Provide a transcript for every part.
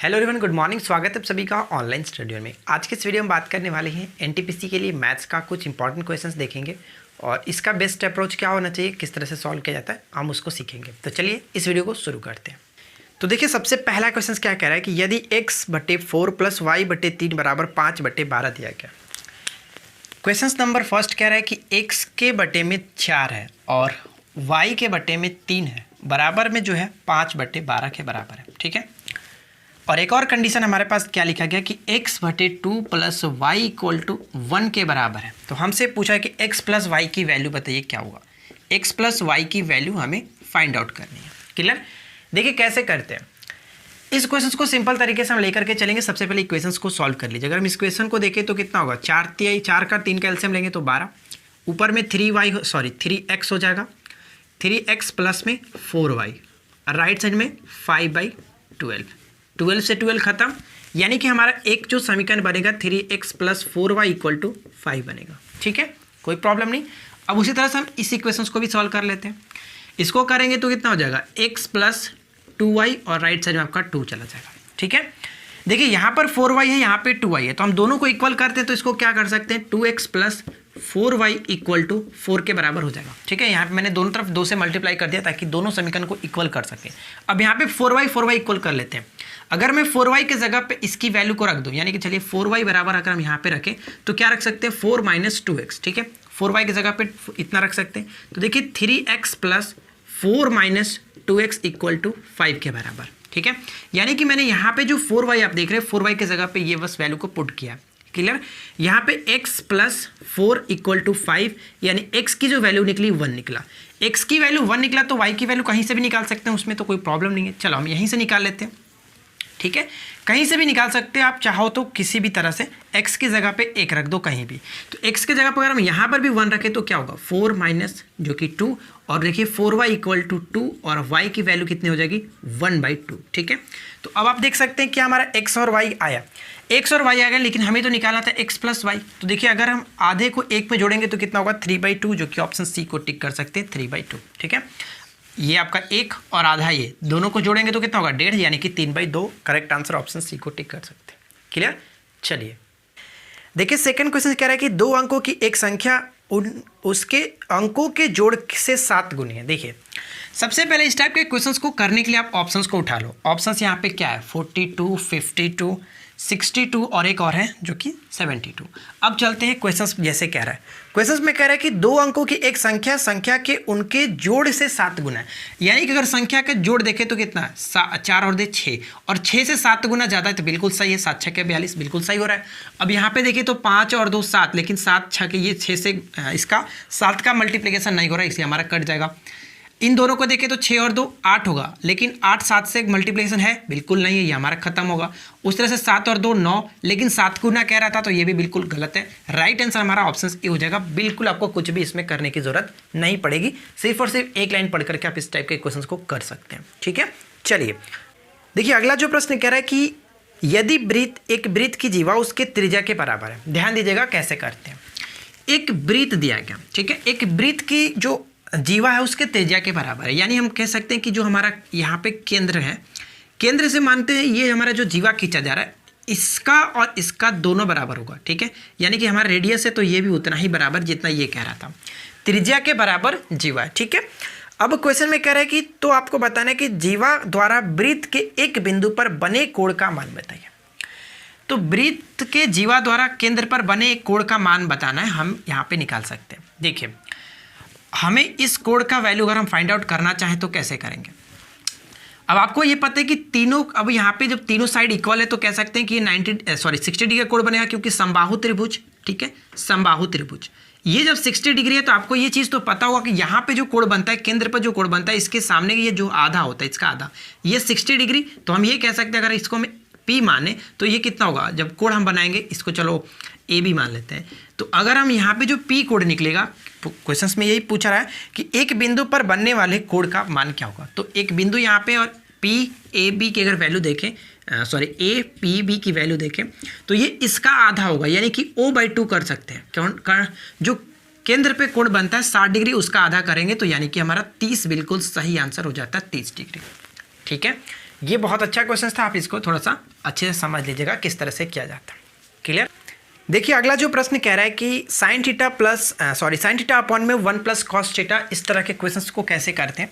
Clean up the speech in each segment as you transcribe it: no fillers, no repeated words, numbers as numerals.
Hello everyone, good morning. स्वागत है सभी का ऑनलाइन स्टूडियो में। आज के इस वीडियो में बात करने वाले हैं एनटीपीसी के लिए मैथ्स का कुछ इंपॉर्टेंट क्वेश्चंस देखेंगे और इसका बेस्ट अप्रोच क्या होना चाहिए, किस तरह से सॉल्व किया जाता है, हम उसको सीखेंगे। तो चलिए इस वीडियो को शुरू करते हैं। तो देखिए, सबसे पहला क्वेश्चन क्या कह रहा है कि यदि x/4 + y/3 बराबर 5/12 दिया गया। क्वेश्चन नंबर फर्स्ट कह रहा है कि x के बटे में 4 है और y के बटे में 3 है, बराबर में जो है 5/12 के बराबर है। ठीक है, और एक और कंडीशन हमारे पास क्या लिखा गया कि x/2 + y = 1 के बराबर है। तो हमसे पूछा है कि x + y की वैल्यू बताइए क्या होगा। x + y की वैल्यू हमें फाइंड आउट करनी है। क्लियर? देखिए कैसे करते हैं। इस क्वेश्चन को सिंपल तरीके से हम लेकर के चलेंगे। सबसे पहले इक्वेशंस को सॉल्व कर लीजिए। अगर हम इस क्वेश्चन को देखें तो कितना होगा, 4 का 3 का एलसीएम लेंगे तो 12, ऊपर में 3x हो जाएगा, 3x प्लस में 4y, और राइट साइड में 5/12, 12 से 12 खत्म, यानी कि हमारा एक जो समीकरण बनेगा 3x + 4y = 5 बनेगा। ठीक है, कोई प्रॉब्लम नहीं। अब उसी तरह से हम इस इक्वेशंस को भी सॉल्व कर लेते हैं। इसको करेंगे तो कितना हो जाएगा, x + 2y और राइट साइड में आपका 2 चला जाएगा। ठीक है, देखिए यहाँ पर 4y है, यहाँ पे 2y है, तो हम दोनों को इक्वल करते हैं तो इसको क्या कर सकते हैं, 2x + 4y = 4 के बराबर हो जाएगा। ठीक है, यहाँ पे मैंने दोनों तरफ 2 से मल्टीप्लाई कर दिया ताकि दोनों समीकरण को इक्वल कर सकें। अब यहाँ पे 4y इक्वल कर लेते हैं। अगर मैं 4y के जगह पे इसकी वैल्यू को रख दूं, यानी कि चलिए 4y बराबर अगर हम यहाँ पे रखें तो क्या रख सकते हैं, 4 - 2x। ठीक है, 4y की जगह पे इतना रख सकते हैं। तो देखिए 3x + 4 - 2x = 5 के बराबर। ठीक है, यानी कि मैंने यहाँ पे जो 4y आप देख रहे हैं, 4y की जगह पे ये बस वैल्यू को पुट किया। क्लियर? यहाँ पे x + 4 = 5, यानी x की जो वैल्यू निकली 1 निकला। x की वैल्यू 1 निकला तो y की वैल्यू कहीं से भी निकाल सकते हैं, उसमें तो कोई प्रॉब्लम नहीं है। चलो हम यहीं से निकाल लेते हैं। ठीक है, कहीं से भी निकाल सकते हैं आप, चाहो तो किसी भी तरह से x की जगह पे 1 रख दो कहीं भी। तो x की जगह पर अगर हम यहाँ पर भी 1 रखें तो क्या होगा, 4 - जो कि 2, और देखिए 4y = 2 और y की वैल्यू कितनी हो जाएगी, 1/2। ठीक है, तो अब आप देख सकते हैं कि हमारा x और y आया, x और y आ गया, लेकिन हमें तो निकालना था x + y। तो देखिए अगर हम आधे को 1 में जोड़ेंगे तो कितना होगा, 3/2, जो कि ऑप्शन सी को टिक कर सकते हैं, 3/2। ठीक है, ये आपका 1 और आधा, ये दोनों को जोड़ेंगे तो कितना होगा, 1.5, यानी कि 3/2। करेक्ट आंसर ऑप्शन सी को टिक कर सकते हैं। क्लियर? चलिए देखिए, सेकंड क्वेश्चन कह रहा है कि 2 अंकों की एक संख्या उसके अंकों के जोड़ से 7 गुनी है। देखिए सबसे पहले इस टाइप के क्वेश्चंस को करने के लिए आप ऑप्शंस को उठा लो। ऑप्शंस यहाँ पे क्या है, 42, 52, 62 और एक और है जो कि 72। अब चलते हैं क्वेश्चंस जैसे कह रहा है। क्वेश्चंस में कह रहा है कि 2 अंकों की एक संख्या के उनके जोड़ से 7 गुना है, यानी कि अगर संख्या का जोड़ देखें तो कितना है, 4 और 6, और 6 से 7 गुना ज़्यादा है तो बिल्कुल सही है, 7 × 6 = 42, बिल्कुल सही हो रहा है। अब यहाँ पे देखिए तो 5 और 2 7, लेकिन 7 × 6 ये 6 से इसका 7 का मल्टीप्लिकेशन नहीं हो रहा है, इसलिए हमारा कट जाएगा। इन दोनों को देखें तो 6 और 2 8 होगा, लेकिन 8 7 से मल्टीप्लिकेशन है, बिल्कुल नहीं है, ये हमारा खत्म होगा। उस तरह से 7 और 2 9, लेकिन 7 गुना कह रहा था तो ये भी बिल्कुल गलत है। राइट आंसर हमारा ऑप्शन ए हो जाएगा। बिल्कुल आपको कुछ भी इसमें करने की जरूरत नहीं पड़ेगी, सिर्फ और सिर्फ एक लाइन पढ़ करके आप इस टाइप के क्वेश्चन को कर सकते हैं। ठीक है, चलिए देखिए अगला जो प्रश्न कह रहा है कि यदि एक वृत्त की जीवा उसके त्रिज्या के बराबर है। ध्यान दीजिएगा कैसे करते हैं। एक वृत्त दिया गया, ठीक है, एक वृत्त की जो जीवा है उसके त्रिज्या के बराबर है, यानी हम कह सकते हैं कि जो हमारा यहाँ पे केंद्र है, केंद्र से मानते हैं ये हमारा जो जीवा खींचा जा रहा है, इसका और इसका दोनों बराबर होगा। ठीक है, यानी कि हमारा रेडियस है तो ये भी उतना ही बराबर जितना ये कह रहा था, त्रिज्या के बराबर जीवा है। ठीक है, अब क्वेश्चन में कह रहा है कि तो आपको बताना है कि जीवा द्वारा वृत्त के एक बिंदु पर बने कोण का मान बताइए। तो वृत्त के जीवा द्वारा केंद्र पर बने एक कोण का मान बताना है, हम यहाँ पे निकाल सकते हैं। देखिए हमें इस कोण का वैल्यू अगर हम फाइंड आउट करना चाहें तो कैसे करेंगे। अब आपको ये पता है कि तीनों, अब यहाँ पे जब तीनों साइड इक्वल है तो कह सकते हैं कि ये 60 डिग्री का कोण बनेगा, क्योंकि समबाहु त्रिभुज। ठीक है, समबाहु त्रिभुज ये जब 60 डिग्री है तो आपको ये चीज़ तो पता होगा कि यहाँ पे जो कोण बनता है, केंद्र पर जो कोण बनता है, इसके सामने ये जो आधा होता है, इसका आधा, ये 60 डिग्री। तो हम ये कह सकते हैं अगर इसको हम P माने तो ये कितना होगा, जब कोण हम बनाएंगे इसको, चलो ए भी मान लेते हैं, तो अगर हम यहाँ पे जो P कोण निकलेगा, क्वेश्चंस में यही पूछा रहा है कि एक बिंदु पर बनने वाले कोण का मान क्या होगा। तो एक बिंदु यहाँ पे और PAB की अगर वैल्यू देखें, APB की वैल्यू देखें तो ये इसका आधा होगा, यानी कि O/2 कर सकते हैं। जो केंद्र पे कोण बनता है 60 डिग्री, उसका आधा करेंगे तो यानी कि हमारा 30 बिल्कुल सही आंसर हो जाता है, 30 डिग्री। ठीक है, ये बहुत अच्छा क्वेश्चन था, आप इसको थोड़ा सा अच्छे से समझ लीजिएगा किस तरह से किया जाता है। क्लियर। देखिए अगला जो प्रश्न कह रहा है कि साइन थीटा अपॉन में 1 प्लस कॉस थीटा, इस तरह के क्वेश्चंस को कैसे करते हैं।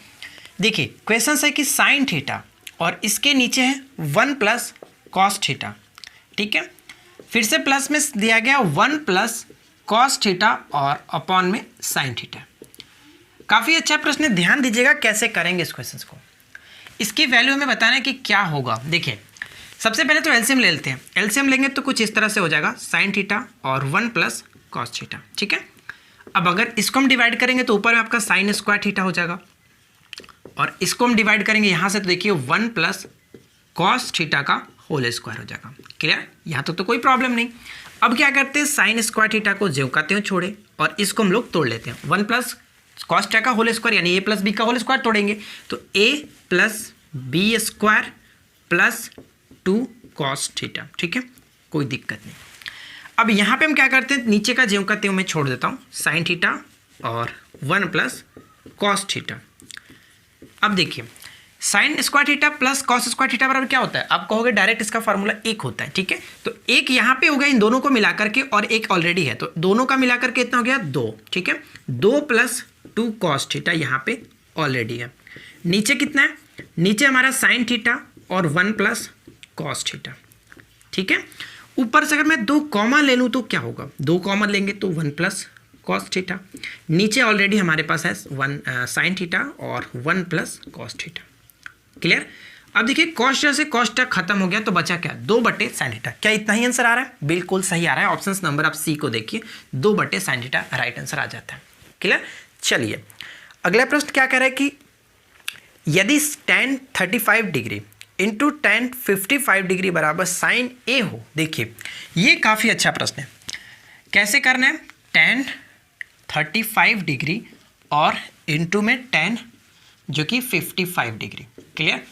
देखिए क्वेश्चन है कि साइन थीटा और इसके नीचे है 1 प्लस कॉस थीटा, ठीक है। फिर से प्लस में दिया गया 1 प्लस कॉस थीटा और अपॉन में साइन थीटा। काफ़ी अच्छा प्रश्न है, ध्यान दीजिएगा कैसे करेंगे इस क्वेश्चन को। इसकी वैल्यू हमें बताना है कि क्या होगा। देखिए सबसे पहले तो एलसीएम ले लेते हैं। एलसीएम लेंगे तो कुछ इस तरह से हो जाएगा साइन थीटा और 1 प्लस कॉस थीटा, ठीक है। अब अगर इसको हम डिवाइड करेंगे तो ऊपर में आपका साइन स्क्वायर थीटा हो जाएगा, और इसको हम डिवाइड करेंगे यहाँ से तो देखिए 1 प्लस कॉस थीटा का होल स्क्वायर हो जाएगा। क्लियर, यहाँ तक तो कोई प्रॉब्लम नहीं। अब क्या करते हैं, साइन स्क्वायर थीटा को ज्यों का त्यों छोड़े और इसको हम लोग तोड़ लेते हैं। 1 प्लस कॉस थीटा का होल स्क्वायर यानी ए प्लस बी का होल स्क्वायर तोड़ेंगे तो A plus B square plus 2 cos theta, ठीक है, कोई दिक्कत नहीं। अब यहाँ पे हम क्या करते हैं, नीचे का ज्यों का त्यों मैं छोड़ देता हूँ, साइन थीटा और 1 प्लस कॉस थीटा। अब देखिए sine square theta plus cos square theta बराबर क्या होता है, आप कहोगे डायरेक्ट इसका फॉर्मूला 1 होता है, ठीक है। तो एक यहाँ पे हो गया इन दोनों को मिला करके और एक ऑलरेडी है, तो दोनों का मिला करके इतना हो गया 2, ठीक है। 2 प्लस 2 कॉस थीटा यहाँ पे ऑलरेडी है। नीचे कितना है, नीचे हमारा साइन थीटा और 1 प्लस कॉस थीटा, ठीक है। ऊपर से अगर मैं 2 कॉमन ले लूँ तो क्या होगा, 2 कॉमन लेंगे तो 1 प्लस कॉस थीटा। नीचे ऑलरेडी हमारे पास है साइन थीटा और 1 प्लस कॉस थीटा। क्लियर। अब देखिए कॉस से कॉस थीटा खत्म हो गया तो बचा क्या, 2 साइन थीटा। क्या इतना ही आंसर आ रहा है, बिल्कुल सही आ रहा है। ऑप्शन नंबर आप सी को देखिए, 2 साइन थीटा राइट आंसर आ जाता है। क्लियर। चलिए अगला प्रश्न क्या कह रहा है कि यदि tan 35 degree into tan 55 degree बराबर साइन ए हो। देखिए ये काफ़ी अच्छा प्रश्न है, कैसे करना है, tan 35 डिग्री और इंटू में tan जो कि 55 डिग्री। क्लियर।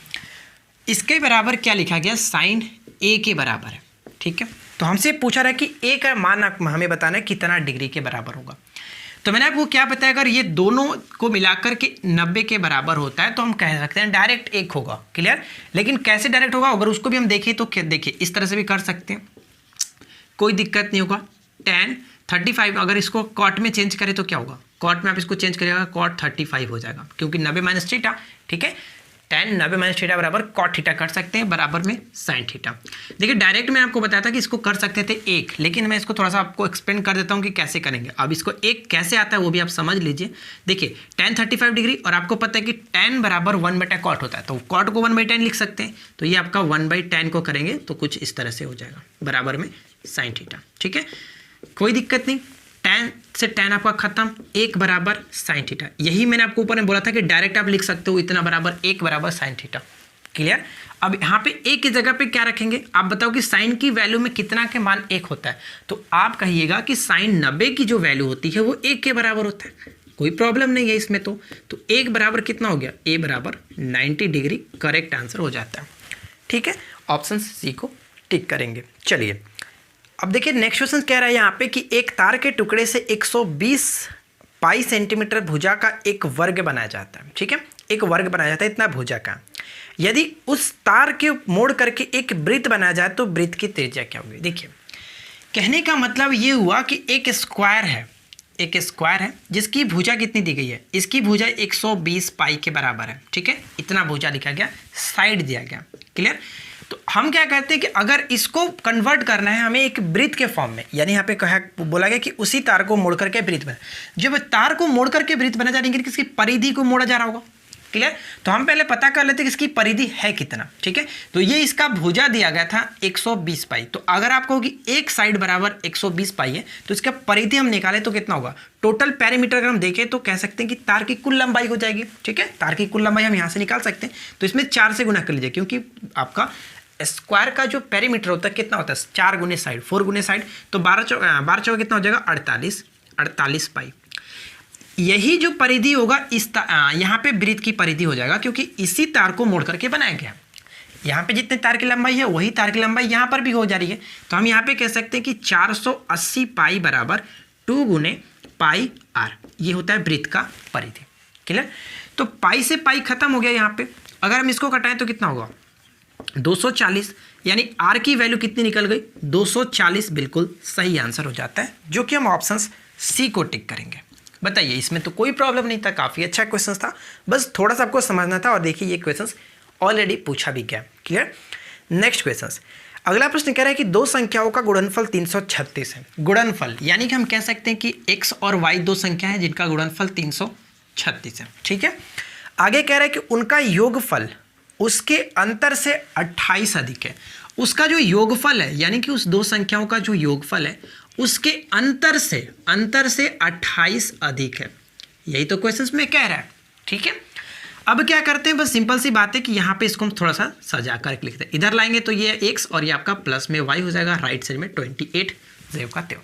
इसके बराबर क्या लिखा गया, साइन ए के बराबर है, ठीक है। तो हमसे पूछा रहा है कि ए का मान हमें बताना है कितना डिग्री के बराबर होगा। तो मैंने आपको क्या बताया, अगर ये दोनों को मिलाकर के 90 के बराबर होता है तो हम कह सकते हैं डायरेक्ट 1 होगा। क्लियर। लेकिन कैसे डायरेक्ट होगा, अगर उसको भी हम देखें तो देखिए इस तरह से भी कर सकते हैं, कोई दिक्कत नहीं होगा। tan 35 अगर इसको कॉट में चेंज करें तो क्या होगा, कॉट में आप इसको चेंज करिएगा कॉट 35 हो जाएगा, क्योंकि 90 माइनस थीटा, ठीक है। tan 90 माइनस थीटा बराबर कॉट थीटा कर सकते हैं, बराबर में साइन थीटा। देखिए डायरेक्ट मैंने आपको बताया था कि इसको कर सकते थे 1, लेकिन मैं इसको थोड़ा सा आपको एक्सप्लेन कर देता हूँ कि कैसे करेंगे। अब इसको 1 कैसे आता है वो भी आप समझ लीजिए। देखिए tan 35 डिग्री और आपको पता है कि tan बराबर 1/cot होता है, तो cot को 1/tan लिख सकते हैं। तो ये आपका 1/tan को करेंगे तो कुछ इस तरह से हो जाएगा, बराबर में साइन थीटा, ठीक है, कोई दिक्कत नहीं। tan से tan आपका खत्म, 1 बराबर साइन थीटा। यही मैंने आपको ऊपर में बोला था कि डायरेक्ट आप लिख सकते हो इतना बराबर 1 बराबर साइन थीटा। क्लियर। अब यहाँ पे 1 की जगह पे क्या रखेंगे, आप बताओ कि साइन की वैल्यू में कितना के मान 1 होता है, तो आप कहिएगा कि साइन 90 की जो वैल्यू होती है वो 1 के बराबर होता है, कोई प्रॉब्लम नहीं है इसमें। तो 1 बराबर कितना हो गया, a बराबर 90 डिग्री करेक्ट आंसर हो जाता है, ठीक है। ऑप्शन सी को टिक करेंगे। चलिए अब देखिए नेक्स्ट क्वेश्चन कह रहा है यहाँ पे कि एक तार के टुकड़े से 120 पाई सेंटीमीटर भुजा का एक वर्ग बनाया जाता है, ठीक है, एक वर्ग बनाया जाता है इतना भुजा का। यदि उस तार के मोड़ करके एक वृत्त बनाया जाए तो वृत्त की त्रिज्या क्या होगी। देखिए कहने का मतलब ये हुआ कि एक स्क्वायर है जिसकी भुजा कितनी दी गई है, इसकी भुजा 120 पाई के बराबर है, ठीक है, इतना भुजा लिखा गया, साइड दिया गया। क्लियर। तो हम क्या कहते हैं कि अगर इसको कन्वर्ट करना है हमें एक वृत्त के फॉर्म में, यानी यहाँ पे कहा बोला गया कि उसी तार को मोड़ करके वृत्त बना, जब तार को मोड़ करके वृत्त बना जा रही है किसकी परिधि को मोड़ा जा रहा होगा। क्लियर। तो हम पहले पता कर लेते हैं कि इसकी परिधि है कितना, ठीक है। तो ये इसका भुजा दिया गया था 120 पाई। तो अगर आप कहो कि एक साइड बराबर 120 पाई है तो इसका परिधि हम निकालें तो कितना होगा, टोटल पेरीमीटर अगर हम देखें तो कह सकते हैं कि तार की कुल लंबाई हो जाएगी, ठीक है। तार की कुल लंबाई हम यहाँ से निकाल सकते हैं, तो इसमें 4 से गुना कर लीजिए, क्योंकि आपका स्क्वायर का जो पेरीमीटर होता है कितना होता है, 4 गुने साइड 4 गुने साइड, तो 12 चौका कितना हो जाएगा 48 पाई। यही जो परिधि होगा इस यहाँ पे वृत्त की परिधि हो जाएगा, क्योंकि इसी तार को मोड़ करके बनाया गया। यहाँ पे जितने तार की लंबाई है वही तार की लंबाई यहाँ पर भी हो जा रही है, तो हम यहाँ पे कह सकते हैं कि 480 पाई बराबर 2 गुने पाई r, ये होता है वृत्त का परिधि। क्लियर। तो पाई से पाई खत्म हो गया यहाँ पे, अगर हम इसको घटाएं तो कितना होगा, 240, यानी आर की वैल्यू कितनी निकल गई 240, बिल्कुल सही आंसर हो जाता है, जो कि हम ऑप्शन सी को टिक करेंगे। बताइए, इसमें तो कोई प्रॉब्लम नहीं था, काफ़ी अच्छा क्वेश्चन था, बस थोड़ा सा आपको समझना था। और देखिए ये क्वेश्चन ऑलरेडी पूछा भी गया। क्लियर। नेक्स्ट क्वेश्चन, अगला प्रश्न कह रहा है कि दो संख्याओं का गुणनफल 336 है। गुणनफल यानी कि हम कह सकते हैं कि x और y दो संख्या है जिनका गुणनफल 336 है। ठीक है। आगे कह रहा है कि उनका योगफल उसके अंतर से 28 अधिक है। उसका जो योगफल है, यानी कि उस दो संख्याओं का जो योगफल है उसके अंतर से 28 अधिक है। यही तो क्वेश्चन में कह रहा है। ठीक है। अब क्या करते हैं, बस सिंपल सी बात है कि यहाँ पे इसको हम थोड़ा सा सजा कर लिखते हैं। इधर लाएंगे तो ये x और ये आपका प्लस में y हो जाएगा, राइट साइड में 28 जेब का त्यों।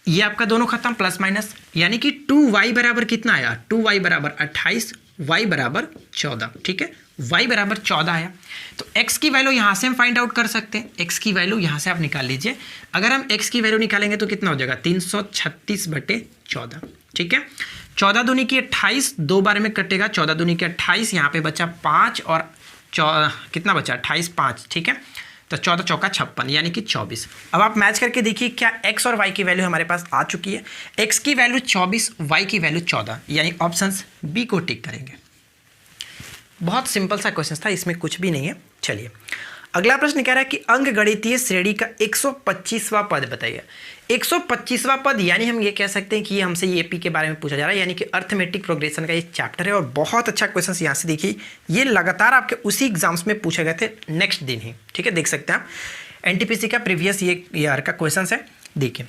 ये आपका दोनों खत्म, प्लस माइनस, यानी कि 2y बराबर कितना आया, 2y बराबर 28, y बराबर 14। ठीक है, y बराबर 14 आया। तो x की वैल्यू यहाँ से हम फाइंड आउट कर सकते हैं। x की वैल्यू यहाँ से आप निकाल लीजिए। अगर हम x की वैल्यू निकालेंगे तो कितना हो जाएगा 336/14। ठीक है। 14 दूनी की 28, 2 बार में कटेगा, 14 दूनी की 28, यहाँ पे बचा 5 और कितना बचा 28, 5। ठीक है। तो 14 चौका 56, यानी कि 24। अब आप मैच करके देखिए क्या x और y की वैल्यू हमारे पास आ चुकी है। x की वैल्यू 24, y की वैल्यू 14, यानी ऑप्शन बी को टिक करेंगे। बहुत सिंपल सा क्वेश्चन था, इसमें कुछ भी नहीं है। चलिए अगला प्रश्न कह रहा है कि अंकगणितीय श्रेणी का 125वां पद बताइए। 125वां पद, यानी हम ये कह सकते हैं कि ये हमसे एपी के बारे में पूछा जा रहा है, यानी कि अर्थमेटिक प्रोग्रेशन का ये चैप्टर है। और बहुत अच्छा क्वेश्चन यहाँ से देखिए, ये लगातार आपके उसी एग्जाम्स में पूछे गए थे नेक्स्ट दिन ही। ठीक है, देख सकते हैं आप, एनटीपीसी का प्रीवियस ये ईयर का क्वेश्चन है। देखिए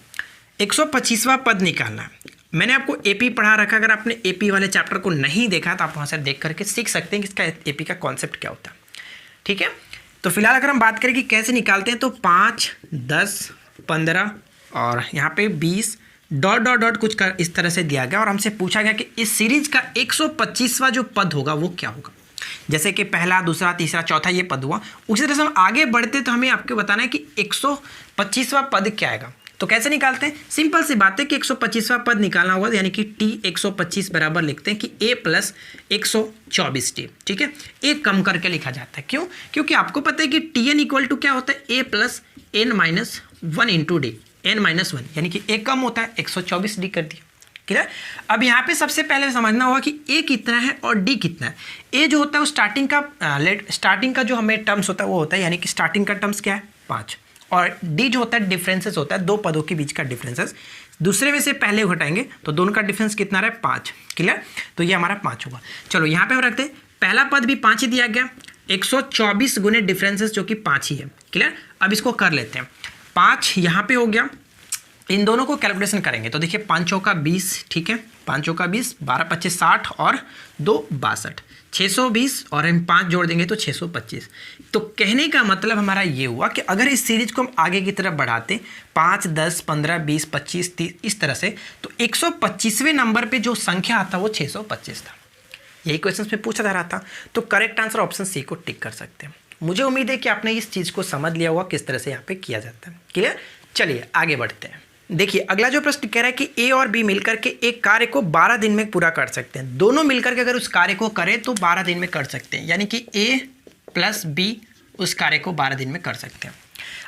125वां पद निकालना है। मैंने आपको एपी पढ़ा रखा, अगर आपने एपी वाले चैप्टर को नहीं देखा तो आप वहाँ से देख करके सीख सकते हैं कि इसका एपी का कॉन्सेप्ट क्या होता है। ठीक है। तो फिलहाल अगर हम बात करें कि कैसे निकालते हैं, तो 5, 10, 15 और यहाँ पे 20 डॉट डॉट डॉट कुछ कर इस तरह से दिया गया, और हमसे पूछा गया कि इस सीरीज का 125वां जो पद होगा वो क्या होगा। जैसे कि पहला, दूसरा, तीसरा, चौथा ये पद हुआ, उसी तरह से हम आगे बढ़ते तो हमें आपको बताना है कि 125वां पद क्या आएगा। तो कैसे निकालते हैं, सिंपल सी बात है कि 125वां पद निकालना होगा, यानी कि t 125 बराबर लिखते हैं कि a प्लस 124t। ठीक है, एक कम करके लिखा जाता है। क्यों? क्योंकि आपको पता है कि tn इक्वल टू क्या होता है, a plus n minus 1 into D, n minus 1, यानी कि a कम होता है, 124d कर दिया। क्लियर। अब यहाँ पे सबसे पहले समझना होगा कि a कितना है और d कितना है। a जो होता है वो स्टार्टिंग का जो हमें टर्म्स होता है वो होता है, यानी कि स्टार्टिंग का टर्म्स क्या है 5, और डी जो होता है डिफरेंसेस होता है, दो पदों के बीच का डिफरेंसेस। दूसरे में से पहले घटाएंगे तो दोनों का डिफरेंस कितना रहा है 5। क्लियर। तो ये हमारा 5 होगा। चलो यहाँ पे हम रखते हैं, पहला पद भी 5 ही दिया गया, 124 गुने डिफरेंसेस जो कि 5 ही है। क्लियर। अब इसको कर लेते हैं, 5 यहाँ पे हो गया, इन दोनों को कैलकुलेशन करेंगे तो देखिए 5 चौका 20। ठीक है, 5 चौका 20, 12 25 60 और 2 62, 620 और हम 5 जोड़ देंगे तो 625। तो कहने का मतलब हमारा ये हुआ कि अगर इस सीरीज को हम आगे की तरफ बढ़ाते 5, 10, 15, 20, 25, 30 इस तरह से, तो 125वें नंबर पे जो संख्या आता वो 625 था। यही क्वेश्चन में पूछा जा रहा था। तो करेक्ट आंसर ऑप्शन सी को टिक कर सकते हैं। मुझे उम्मीद है कि आपने इस चीज़ को समझ लिया होगा किस तरह से यहाँ पे किया जाता है। क्लियर। चलिए आगे बढ़ते हैं। देखिए अगला जो प्रश्न कह रहा है कि ए और बी मिलकर के एक कार्य को 12 दिन में पूरा कर सकते हैं। दोनों मिलकर के अगर उस कार्य को करें तो 12 दिन में कर सकते हैं, यानी कि ए प्लस बी उस कार्य को 12 दिन में कर सकते हैं।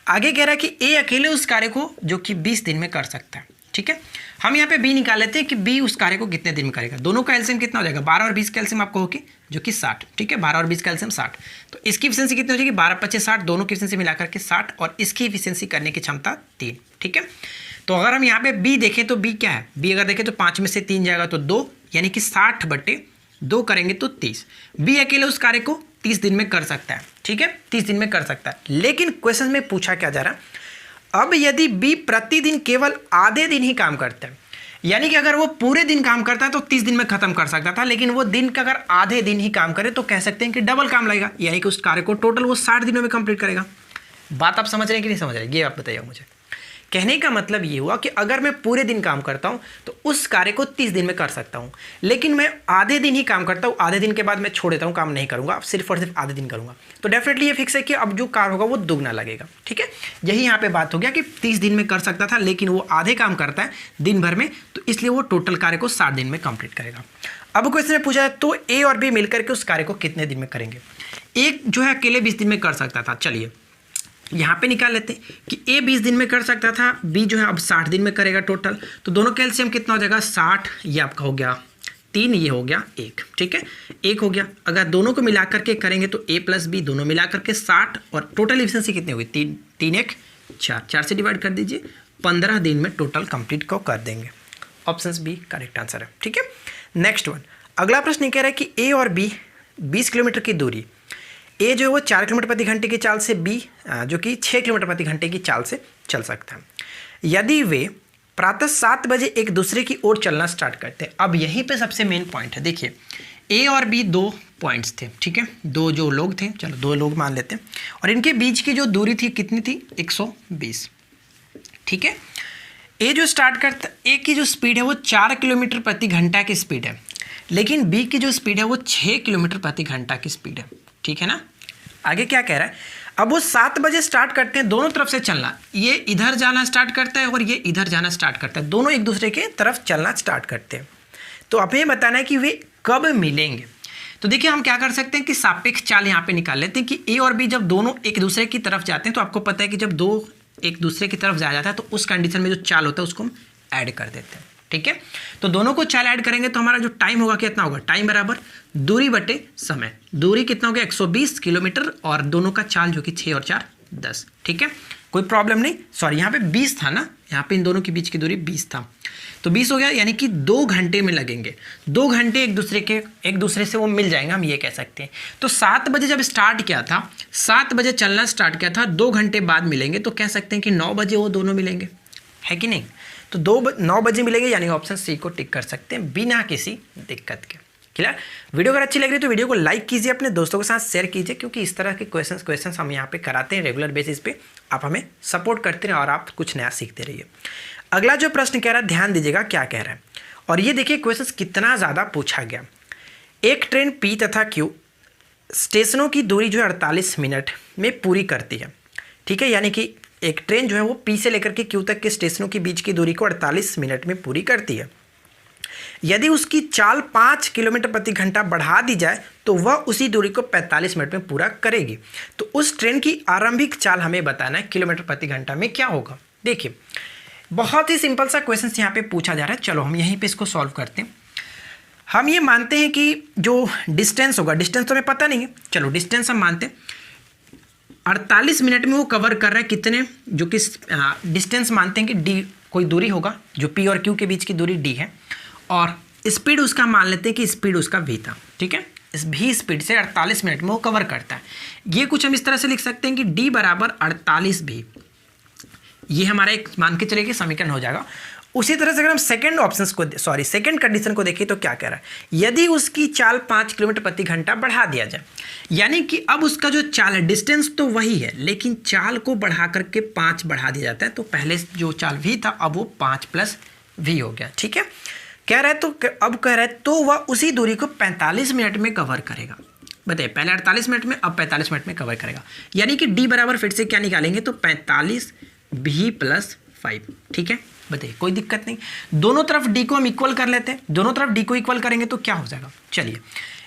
आगे कह रहा है कि ए अकेले उस कार्य को जो कि 20 दिन में कर सकता है। ठीक है, हम यहाँ पे बी निकाल लेते हैं कि बी उस कार्य को कितने दिन में करेगा। दोनों का एलसीएम कितना हो जाएगा, 12 और 20 का एलसीएम आपको होगी जो कि 60। ठीक है, 12 और 20 का एलसीएम 60। तो इसकी एफिशिएंसी कितनी हो जाएगी, 12 25 60, दोनों की एफिशिएंसी मिलाकर के 60, और इसकी एफिशिएंसी करने की क्षमता 3। ठीक है, तो अगर हम यहाँ पे बी देखें तो बी क्या है, बी अगर देखें तो 5 में से 3 जाएगा तो 2, यानी कि 60/2 करेंगे तो 30। बी अकेले उस कार्य को 30 दिन में कर सकता है। ठीक है, 30 दिन में कर सकता है। लेकिन क्वेश्चन में पूछा क्या जा रहा है, अब यदि बी प्रतिदिन केवल आधे दिन ही काम करता है, यानी कि अगर वो पूरे दिन काम करता है तो 30 दिन में खत्म कर सकता था, लेकिन वो दिन का अगर आधे दिन ही काम करे तो कह सकते हैं कि डबल काम लगेगा, यानी कि उस कार्य को टोटल वो 60 दिनों में कंप्लीट करेगा। बात आप समझ रहे हैं कि नहीं समझ रहे हैं, ये आप बताइए मुझे। कहने का मतलब ये हुआ कि अगर मैं पूरे दिन काम करता हूं तो उस कार्य को 30 दिन में कर सकता हूं, लेकिन मैं आधे दिन ही काम करता हूं, आधे दिन के बाद मैं छोड़ देता हूं, काम नहीं करूंगा, सिर्फ और सिर्फ आधे दिन करूंगा, तो डेफिनेटली ये फिक्स है कि अब जो कार्य होगा वो दुगना लगेगा। ठीक है, यही यहाँ पे बात हो गया कि 30 दिन में कर सकता था, लेकिन वो आधे काम करता है दिन भर में, तो इसलिए वो टोटल कार्य को 60 दिन में कंप्लीट करेगा। अब क्वेश्चन में पूछा है तो ए और बी मिलकर के उस कार्य को कितने दिन में करेंगे। एक जो है अकेले 20 दिन में कर सकता था। चलिए यहाँ पे निकाल लेते हैं कि ए 20 दिन में कर सकता था, बी जो है अब 60 दिन में करेगा टोटल। तो दोनों का एलसीएम कितना हो जाएगा 60, ये आपका हो गया 3, ये हो गया 1, ठीक है 1 हो गया। अगर दोनों को मिला करके करेंगे तो ए प्लस बी दोनों मिला करके 60, और टोटल एफिशिएंसी कितनी होगी 3, 3 1 4, 4 से डिवाइड कर दीजिए, 15 दिन में टोटल कंप्लीट को कर देंगे। ऑप्शन बी करेक्ट आंसर है, ठीक है। नेक्स्ट वन, अगला प्रश्न कह रहा है कि ए और बी 20 किलोमीटर की दूरी, ए जो है वो 4 किलोमीटर प्रति घंटे की चाल से, बी जो कि 6 किलोमीटर प्रति घंटे की चाल से चल सकता है। यदि वे प्रातः 7 बजे एक दूसरे की ओर चलना स्टार्ट करते हैं। अब यहीं पे सबसे मेन पॉइंट है, देखिए ए और बी 2 पॉइंट्स थे, ठीक है, 2 जो लोग थे, चलो 2 लोग मान लेते हैं, और इनके बीच की जो दूरी थी कितनी थी 120, ठीक है। ए जो स्टार्ट करता, ए की जो स्पीड है वो 4 किलोमीटर प्रति घंटा की स्पीड है, लेकिन बी की जो स्पीड है वो 6 किलोमीटर प्रति घंटा की स्पीड है, ठीक है ना। आगे क्या कह रहा है, अब वो 7 बजे स्टार्ट करते हैं दोनों तरफ से चलना, ये इधर जाना स्टार्ट करता है और ये इधर जाना स्टार्ट करता है, दोनों एक दूसरे के तरफ चलना स्टार्ट करते हैं। तो अब ये बताना है कि वे कब मिलेंगे। तो देखिए हम क्या कर सकते हैं कि सापेक्ष चाल यहाँ पे निकाल लेते हैं कि ए और बी जब दोनों एक दूसरे की तरफ जाते हैं, तो आपको पता है कि जब 2 एक दूसरे की तरफ जाया जाता है तो उस कंडीशन में जो चाल होता है उसको हम ऐड कर देते हैं, ठीक है। तो दोनों को चाल ऐड करेंगे तो हमारा जो टाइम होगा कितना होगा, टाइम बराबर दूरी बटे समय, दूरी कितना हो गया 120 किलोमीटर, और दोनों का चाल जो कि 6 और 4 10, ठीक है, कोई प्रॉब्लम नहीं। सॉरी यहाँ पे 20 था ना, यहाँ पे इन दोनों के बीच की दूरी 20 था, तो 20 हो गया, यानी कि 2 घंटे में लगेंगे, 2 घंटे एक दूसरे से वो मिल जाएंगे, हम ये कह सकते हैं। तो 7 बजे जब स्टार्ट किया था, 7 बजे चलना स्टार्ट किया था, 2 घंटे बाद मिलेंगे, तो कह सकते हैं कि 9 बजे वो दोनों मिलेंगे, है कि नहीं। तो 9 बजे मिलेंगे, यानी ऑप्शन सी को टिक कर सकते हैं बिना किसी दिक्कत के। क्लियर। वीडियो अगर अच्छी लग रही है तो वीडियो को लाइक कीजिए, अपने दोस्तों के साथ शेयर कीजिए, क्योंकि इस तरह के क्वेश्चंस हम यहाँ पे कराते हैं रेगुलर बेसिस पे। आप हमें सपोर्ट करते रहे और आप कुछ नया सीखते रहिए। अगला जो प्रश्न कह रहा है, ध्यान दीजिएगा क्या कह रहा है, और ये देखिए क्वेश्चन कितना ज़्यादा पूछा गया। एक ट्रेन पी तथा क्यू स्टेशनों की दूरी जो है 48 मिनट में पूरी करती है, ठीक है, यानी कि एक ट्रेन जो है वो पी से लेकर के क्यू तक के स्टेशनों के बीच की दूरी को 48 मिनट में पूरी करती है। यदि उसकी चाल 5 किलोमीटर प्रति घंटा बढ़ा दी जाए तो वह उसी दूरी को 45 मिनट में पूरा करेगी। तो उस ट्रेन की आरंभिक चाल हमें बताना है किलोमीटर प्रति घंटा में क्या होगा। देखिए बहुत ही सिंपल सा क्वेश्चन यहाँ पे पूछा जा रहा है। चलो हम यहीं पे इसको सॉल्व करते हैं। हम ये मानते हैं कि जो डिस्टेंस होगा, डिस्टेंस तो हमें पता नहीं है, चलो डिस्टेंस हम मानते हैं 48 मिनट में वो कवर कर रहा है कितने, जो कि डिस्टेंस मानते हैं कि डी कोई दूरी होगा, जो पी और क्यू के बीच की दूरी डी है, और स्पीड उसका मान लेते हैं कि स्पीड उसका v था, ठीक है। इस v स्पीड से 48 मिनट में वो कवर करता है। ये कुछ हम इस तरह से लिख सकते हैं कि d बराबर 48v, ये हमारा एक मान के चलेगी समीकरण हो जाएगा। उसी तरह से अगर हम सेकंड कंडीशन को देखें तो क्या कह रहा है, यदि उसकी चाल 5 किलोमीटर प्रति घंटा बढ़ा दिया जाए, यानी कि अब उसका जो चाल है, डिस्टेंस तो वही है लेकिन चाल को बढ़ा करके 5 बढ़ा दिया जाता है, तो पहले जो चाल v था अब वो 5 + v हो गया, ठीक है। कह रहा है तो अब कह रहा है तो वह उसी दूरी को 45 मिनट में कवर करेगा। बताइए पहले 48 मिनट में, अब 45 मिनट में कवर करेगा, यानी कि d बराबर फिर से क्या निकालेंगे तो 45v + 5, ठीक है। बताइए कोई दिक्कत नहीं, दोनों तरफ d को हम इक्वल कर लेते हैं, दोनों तरफ d को इक्वल करेंगे तो क्या हो जाएगा, चलिए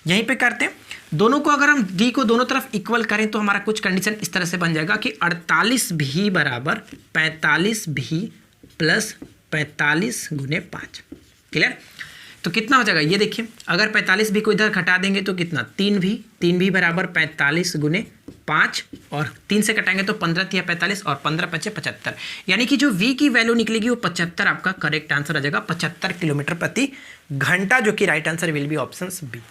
यहीं पे करते हैं। दोनों को अगर हम d को दोनों तरफ इक्वल करें तो हमारा कुछ कंडीशन इस तरह से बन जाएगा कि 48v बराबर 45v + 45 × 5, क्लियर। तो कितना हो जाएगा ये देखिए, अगर 45v को इधर घटा देंगे तो कितना 3v बराबर 45 × 5, और 3 से कटाएंगे तो 15 या 45 और 15 × 5 = 75, यानी कि जो v की वैल्यू निकलेगी वो 75 आपका करेक्ट आंसर आ जाएगा, 75 किलोमीटर प्रति घंटा, जो कि right answer will be option B,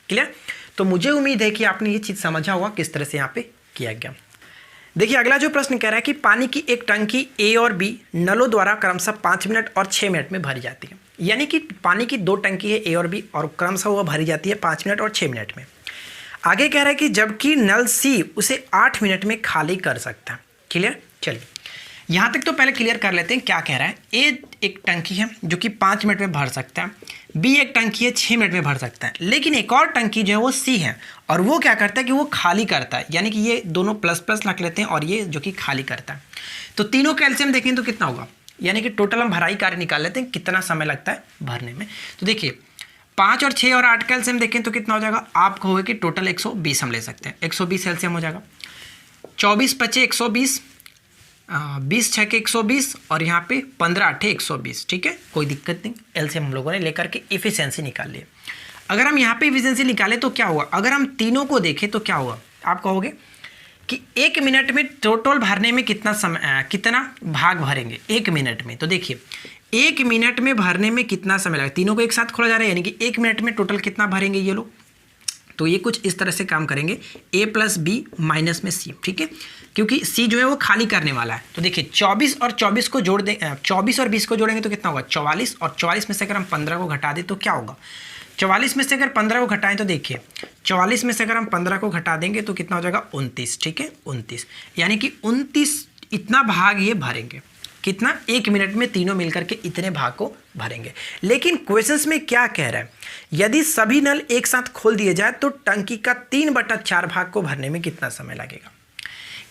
clear. तो मुझे उम्मीद है कि आपने ये चीज़ समझा होगा किस तरह से यहाँ पे किया गया। देखिए अगला जो प्रश्न कह रहा है कि पानी की एक टंकी ए और बी नलों द्वारा क्रमशः 5 मिनट और 6 मिनट में भरी जाती है, यानी कि पानी की 2 टंकी है ए और बी और क्रमशः वह भरी जाती है 5 मिनट और 6 मिनट में। आगे कह रहा है कि जबकि नल सी उसे 8 मिनट में खाली कर सकता है, क्लियर। चलिए यहाँ तक तो पहले क्लियर कर लेते हैं क्या कह रहा है। ए एक टंकी है जो कि 5 मिनट में भर सकता है, बी एक टंकी है 6 मिनट में भर सकता है, लेकिन एक और टंकी जो है वो सी है और वो क्या करता है कि वो खाली करता है, यानी कि ये दोनों प्लस रख लेते हैं और ये जो कि खाली करता है। तो तीनों का एलसीएम देखें तो कितना होगा, यानी कि टोटल हम भराई कार्य निकाल लेते हैं कितना समय लगता है भरने में। तो देखिए 5 और 6 और 8 का एलसीएम देखें तो कितना हो जाएगा, आप कहोगे कि टोटल 120 हम ले सकते हैं, 120 एलसीएम हो जाएगा। 24 × 5 = 120, 20 × 6 = 120 और यहाँ पे 15 × 8 = 120। ठीक है, कोई दिक्कत नहीं, एलसीएम हम लोगों ने लेकर के इफिशियंसी निकाल ली। अगर हम यहाँ पे इफिशियंसी निकालें तो क्या हुआ, अगर हम तीनों को देखें तो क्या हुआ, आप कहोगे कि 1 मिनट में टोटल भरने में कितना समय, कितना भाग भरेंगे 1 मिनट में। तो देखिए 1 मिनट में भरने में कितना समय लगेगा, तीनों को एक साथ खोला जा रहा है, यानी कि 1 मिनट में टोटल कितना भरेंगे ये लोग। तो ये कुछ इस तरह से काम करेंगे, a + b माइनस में c। ठीक है, क्योंकि c जो है वो खाली करने वाला है। तो देखिए 24 और 24 को जोड़ दें, 24 और 20 को जोड़ेंगे तो कितना होगा 44, और 44 में से अगर हम 15 को घटा दें तो क्या होगा, 44 में से अगर 15 को घटाएं तो देखिए 44 में से अगर हम 15 को घटा देंगे तो कितना हो जाएगा 29। ठीक है, 29, यानी कि 29 इतना भाग ये भरेंगे, कितना, 1 मिनट में तीनों मिलकर के इतने भाग को भरेंगे। लेकिन क्वेश्चंस में क्या कह रहा है, यदि सभी नल एक साथ खोल दिए जाए तो टंकी का 3/4 भाग को भरने में कितना समय लगेगा।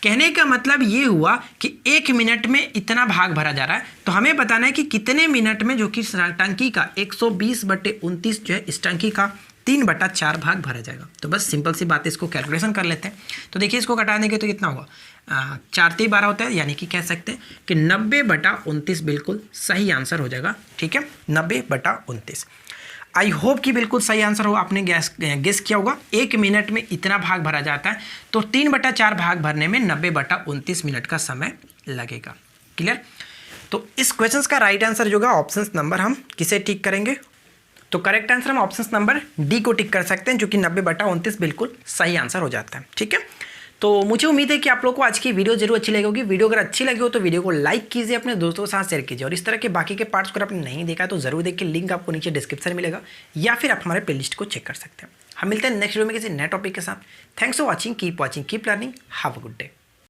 कहने का मतलब ये हुआ कि 1 मिनट में इतना भाग भरा जा रहा है, तो हमें बताना है कि कितने मिनट में जो कि टंकी का 120/29 जो है इस टंकी का 3/4 भाग भरा जाएगा। तो बस सिंपल सी बात है, इसको कैलकुलेशन कर लेते हैं। तो देखिए इसको घटा देंगे तो कितना होगा, 4×3 = 12 होता है, यानी कि कह सकते हैं कि 90/29 बिल्कुल सही आंसर हो जाएगा। ठीक है, 90/29। आई होप कि बिल्कुल सही आंसर हो, आपने गेस किया होगा। 1 मिनट में इतना भाग भरा जाता है, तो 3/4 भाग भरने में 90/29 मिनट का समय लगेगा। क्लियर। तो इस क्वेश्चन का राइट आंसर जो होगा ऑप्शन नंबर, हम किसे टिक करेंगे, तो करेक्ट आंसर हम ऑप्शन नंबर डी को टिक कर सकते हैं, जो कि 90/29 बिल्कुल सही आंसर हो जाता है। ठीक है, तो मुझे उम्मीद है कि आप लोगों को आज की वीडियो जरूर अच्छी लगी होगी। वीडियो अगर अच्छी लगी हो तो वीडियो को लाइक कीजिए, अपने दोस्तों के साथ शेयर कीजिए, और इस तरह के बाकी के पार्ट्स को आपने नहीं देखा तो जरूर देखिए, लिंक आपको नीचे डिस्क्रिप्शन में मिलेगा, या फिर आप हमारे प्लेलिस्ट को चेक कर सकते हैं। हम मिलते हैं नेक्स्ट वीडियो में किसी नए टॉपिक के साथ। Thanks for watching, keep learning, have a good day.